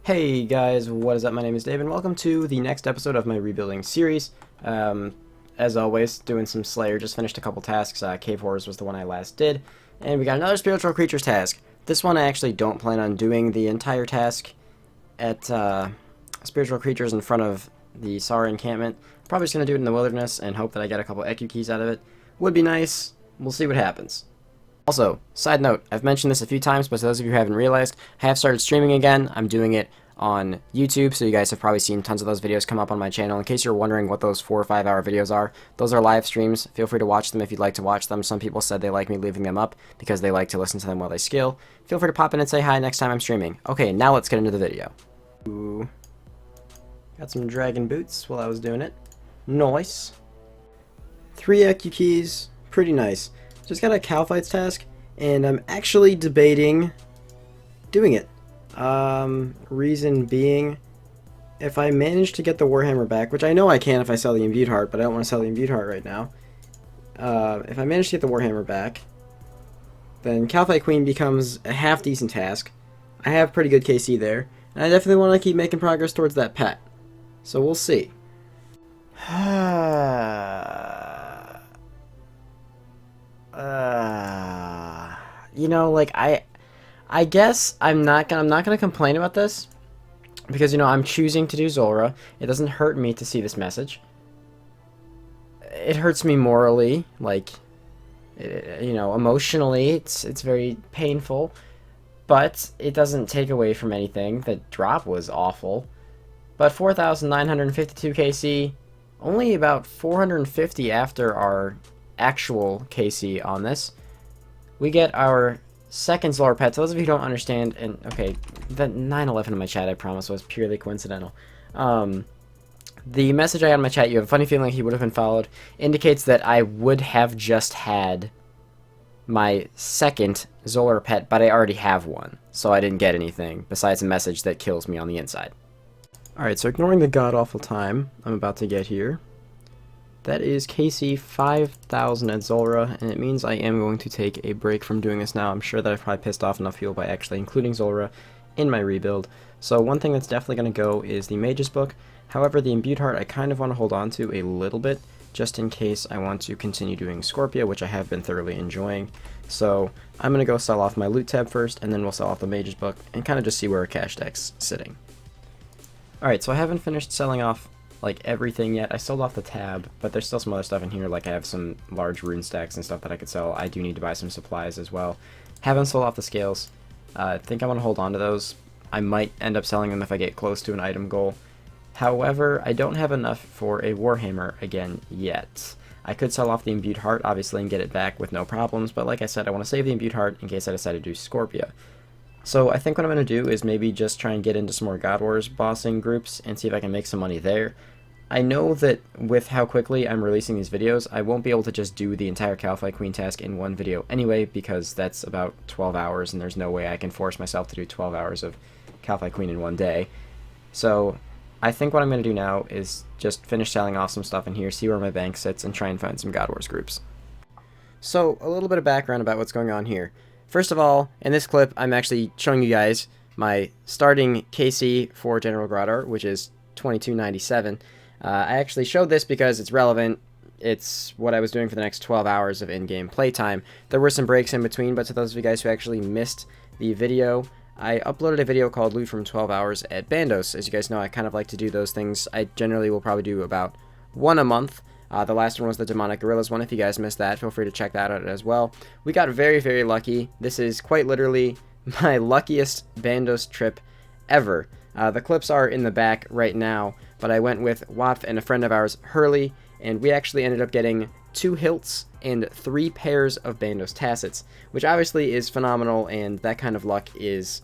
Hey guys, what is up? My name is Dave and welcome to the next episode of my rebuilding series. As always, doing some Slayer, just finished a couple tasks. Cave Horrors was the one I last did. And we got another Spiritual Creatures task. This one I actually don't plan on doing the entire task at Spiritual Creatures in front of the Sara encampment. Probably just going to do it in the wilderness and hope that I get a couple EQ keys out of it. Would be nice. We'll see what happens. Also, side note, I've mentioned this a few times, but to those of you who haven't realized, I have started streaming again. I'm doing it on YouTube, so you guys have probably seen tons of those videos come up on my channel. In case you're wondering what those 4 or 5 hour videos are, those are live streams. Feel free to watch them if you'd like to watch them. Some people said they like me leaving them up because they like to listen to them while they skill. Feel free to pop in and say hi next time I'm streaming. Okay, now let's get into the video. Ooh. Got some dragon boots while I was doing it. Nice. 3 EQ keys, pretty nice. Just got a cow fights task, and I'm actually debating doing it. Reason being, if I manage to get the Warhammer back, which I know I can if I sell the Imbued Heart, but I don't want to sell the Imbued Heart right now. If I manage to get the Warhammer back, then Cow Fight Queen becomes a half-decent task. I have pretty good KC there, and I definitely want to keep making progress towards that pet. So we'll see. You know, like, I guess I'm not gonna complain about this because, you know, I'm choosing to do Zulrah. It doesn't hurt me to see this message. It hurts me morally, like, you know, emotionally. It's very painful, but it doesn't take away from anything. The drop was awful, but 4,952 KC, only about 450 after our actual KC on this. We get our second Zulrah pet. To those of you who don't understand, and okay, the 911 in my chat, I promise, was purely coincidental. The message I got in my chat, you have a funny feeling he would have been followed, indicates that I would have just had my second Zulrah pet, but I already have one, so I didn't get anything besides a message that kills me on the inside. Alright, so ignoring the god-awful time I'm about to get here, that is KC 5,000 at Zulrah, and it means I am going to take a break from doing this now. I'm sure that I've probably pissed off enough people by actually including Zulrah in my rebuild. So one thing that's definitely going to go is the Mage's Book. However, the Imbued Heart I kind of want to hold on to a little bit, just in case I want to continue doing Scorpia, which I have been thoroughly enjoying. So I'm going to go sell off my loot tab first, and then we'll sell off the Mage's Book, and kind of just see where our cash deck's sitting. Alright, so I haven't finished selling off like everything yet. I sold off the tab, but there's still some other stuff in here, like I have some large rune stacks and stuff that I could sell. I do need to buy some supplies as well. Haven't sold off the scales. I think I want to hold on to those. I might end up selling them if I get close to an item goal. However, I don't have enough for a Warhammer again yet. I could sell off the Imbued Heart, obviously, and get it back with no problems, but like I said, I want to save the Imbued Heart in case I decide to do Scorpia. So I think what I'm going to do is maybe just try and get into some more Godwars bossing groups and see if I can make some money there. I know that with how quickly I'm releasing these videos, I won't be able to just do the entire Cow Fight Queen task in one video anyway, because that's about 12 hours, and there's no way I can force myself to do 12 hours of Cow Fight Queen in one day. So I think what I'm going to do now is just finish selling off some stuff in here, see where my bank sits, and try and find some Godwars groups. So a little bit of background about what's going on here. First of all, in this clip, I'm actually showing you guys my starting KC for General Groddar, which is 2297. I actually showed this because it's relevant. It's what I was doing for the next 12 hours of in-game playtime. There were some breaks in between, but to those of you guys who actually missed the video, I uploaded a video called Loot from 12 Hours at Bandos. As you guys know, I kind of like to do those things. I generally will probably do about one a month. The last one was the Demonic Gorillas one. If you guys missed that, feel free to check that out as well. We got very, very lucky. This is quite literally my luckiest Bandos trip ever. The clips are in the back right now, but I went with Wapf and a friend of ours, Hurley, and we actually ended up getting 2 hilts and 3 pairs of Bandos tassets, which obviously is phenomenal, and that kind of luck is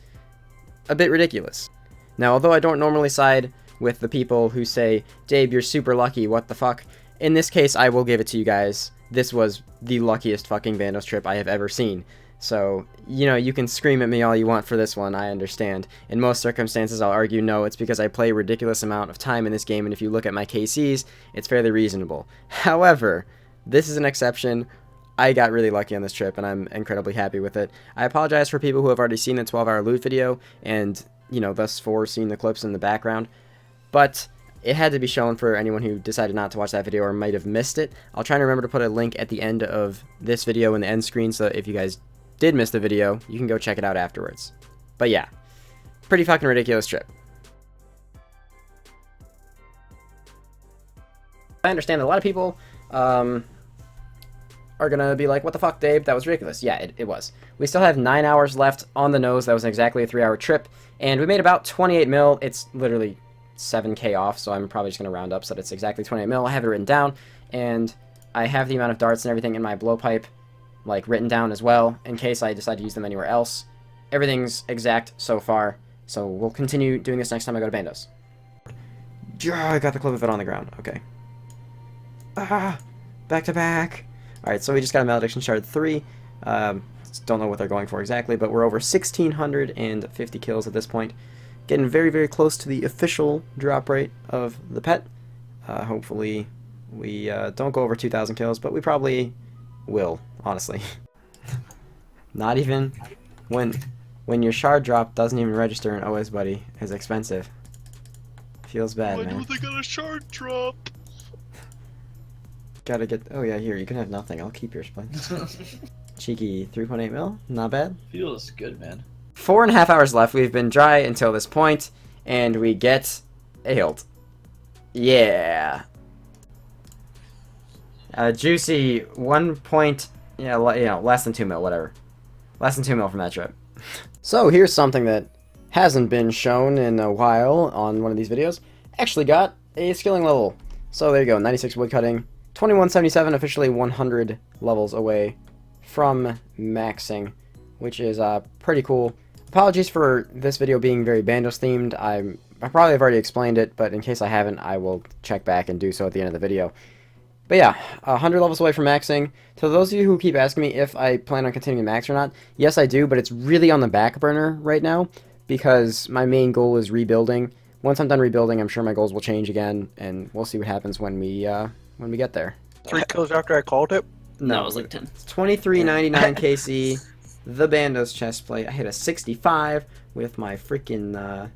a bit ridiculous. Now, although I don't normally side with the people who say, Dabe, you're super lucky, what the fuck? In this case, I will give it to you guys. This was the luckiest fucking Bandos trip I have ever seen. So, you know, you can scream at me all you want for this one, I understand. In most circumstances, I'll argue no, it's because I play a ridiculous amount of time in this game, and if you look at my KCs, it's fairly reasonable. However, this is an exception. I got really lucky on this trip, and I'm incredibly happy with it. I apologize for people who have already seen the 12-hour loot video, and you know, thus for seeing the clips in the background. But it had to be shown for anyone who decided not to watch that video or might have missed it. I'll try to remember to put a link at the end of this video in the end screen, so that if you guys did miss the video, you can go check it out afterwards. But yeah, pretty fucking ridiculous trip. I understand that a lot of people are gonna be like, what the fuck, Dabe? That was ridiculous. Yeah, it was. We still have 9 hours left on the nose. That was exactly a 3-hour trip, and we made about 28 mil. It's literally 7k off, so I'm probably just gonna round up so that it's exactly 28 mil. I have it written down, and I have the amount of darts and everything in my blowpipe like written down as well, in case I decide to use them anywhere else. Everything's exact so far, so we'll continue doing this next time I go to Bandos. I got the clip of it on the ground. Okay. Back to back. Alright, so we just got a Malediction Shard 3. Don't know what they're going for exactly, but we're over 1,650 kills at this point. Getting very, very close to the official drop rate of the pet. Hopefully we don't go over 2,000 kills, but we probably will, honestly. Not even when your shard drop doesn't even register in OS Buddy is expensive. Feels bad, man. Why do they got a shard drop? Gotta get. Oh yeah, here you can have nothing. I'll keep your spline. Cheeky 3.8 mil, not bad. Feels good, man. 4.5 hours left. We've been dry until this point, and we get a hilt. Yeah. Juicy 1 point. Yeah, you know, less than 2 mil, whatever. Less than 2 mil from that trip. So here's something that hasn't been shown in a while on one of these videos. Actually got a skilling level. So there you go, 96 woodcutting. 2177, officially 100 levels away from maxing, which is pretty cool. Apologies for this video being very Bandos themed. I probably have already explained it, but in case I haven't, I will check back and do so at the end of the video. But yeah, 100 levels away from maxing. To those of you who keep asking me if I plan on continuing to max or not, yes I do, but it's really on the back burner right now because my main goal is rebuilding. Once I'm done rebuilding, I'm sure my goals will change again, and we'll see what happens when we get there. 3 kills after I called it? No, it was like 10. 2399 KC, the Bandos chestplate. I hit a 65 with my freaking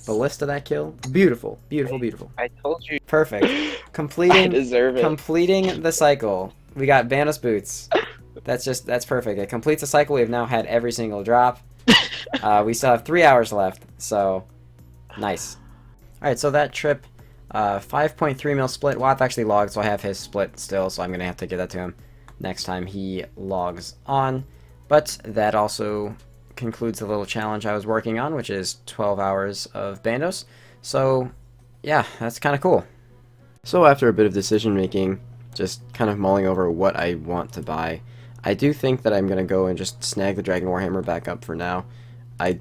ballista that kill. Beautiful, beautiful, beautiful. I told you. Perfect. I Completing deserve it. Completing the cycle. We got Bandos boots. That's perfect. It completes the cycle. We've now had every single drop. We still have 3 hours left, so nice. Alright, so that trip, 5.3 mil split. Watt actually logged, so I have his split still, so I'm going to have to give that to him next time he logs on. But that also concludes the little challenge I was working on, which is 12 hours of Bandos. So, yeah, that's kind of cool. So after a bit of decision making, just kind of mulling over what I want to buy, I do think that I'm going to go and just snag the Dragon Warhammer back up for now. I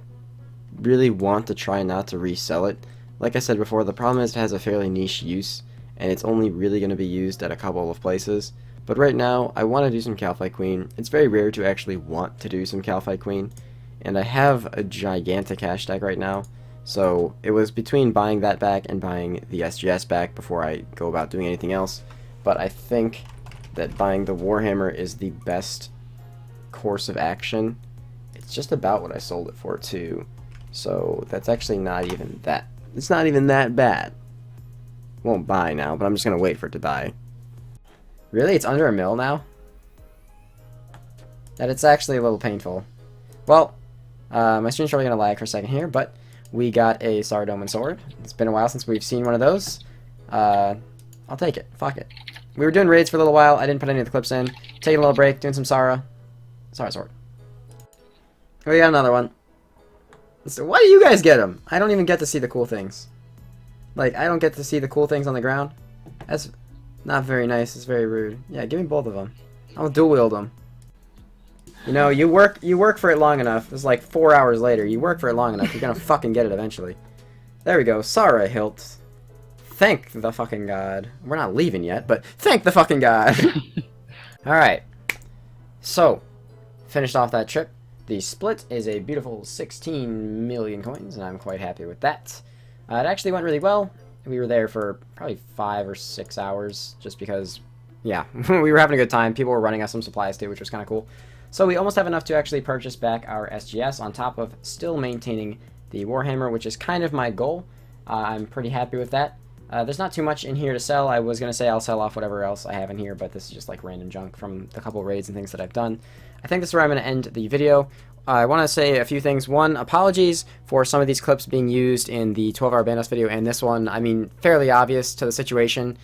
really want to try not to resell it. Like I said before, the problem is it has a fairly niche use, and it's only really going to be used at a couple of places. But right now, I want to do some Calfight Queen. It's very rare to actually want to do some Calfight Queen, and I have a gigantic cash stack right now, so it was between buying that back and buying the SGS back before I go about doing anything else. But I think that buying the Warhammer is the best course of action. It's just about what I sold it for too, so that's actually not even that. It's not even that bad. Won't buy now, but I'm just gonna wait for it to buy. Really? It's under a mil now? That it's actually a little painful. Well, my screen's probably gonna lag for a second here, but we got a Sardoman sword. It's been a while since we've seen one of those. I'll take it. Fuck it. We were doing raids for a little while. I didn't put any of the clips in. Taking a little break, doing some Sarah sword. We got another one. So why do you guys get them? I don't even get to see the cool things. Like, I don't get to see the cool things on the ground. That's not very nice. It's very rude. Yeah, give me both of them. I'll dual wield them. You know, you work for it long enough. It's like 4 hours later. You work for it long enough. You're gonna fucking get it eventually. There we go. Sarah hilt. Thank the fucking god. We're not leaving yet, but thank the fucking god. Alright. So, finished off that trip. The split is a beautiful 16 million coins, and I'm quite happy with that. It actually went really well. We were there for probably 5 or 6 hours, just because, yeah, we were having a good time. People were running us some supplies too, which was kind of cool. So we almost have enough to actually purchase back our SGS, on top of still maintaining the Warhammer, which is kind of my goal. I'm pretty happy with that. There's not too much in here to sell. I was going to say I'll sell off whatever else I have in here, but this is just like random junk from the couple raids and things that I've done. I think this is where I'm going to end the video. I want to say a few things. One, apologies for some of these clips being used in the 12-hour Bandos video and this one. I mean, fairly obvious to the situation.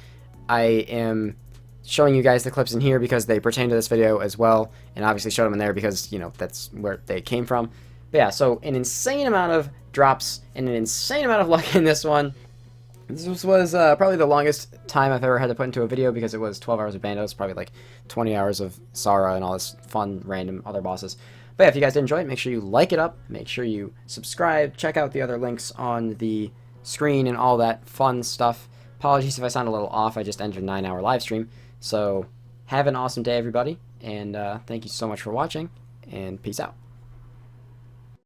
I am showing you guys the clips in here because they pertain to this video as well, and obviously showed them in there because, you know, that's where they came from. But yeah, so an insane amount of drops and an insane amount of luck in this one. This was probably the longest time I've ever had to put into a video because it was 12 hours of Bandos, probably like 20 hours of Sarah and all this fun, random other bosses. But yeah, if you guys did enjoy it, make sure you like it up, make sure you subscribe, check out the other links on the screen and all that fun stuff. Apologies if I sound a little off, I just entered a 9-hour live stream. So have an awesome day, everybody, and thank you so much for watching, and peace out.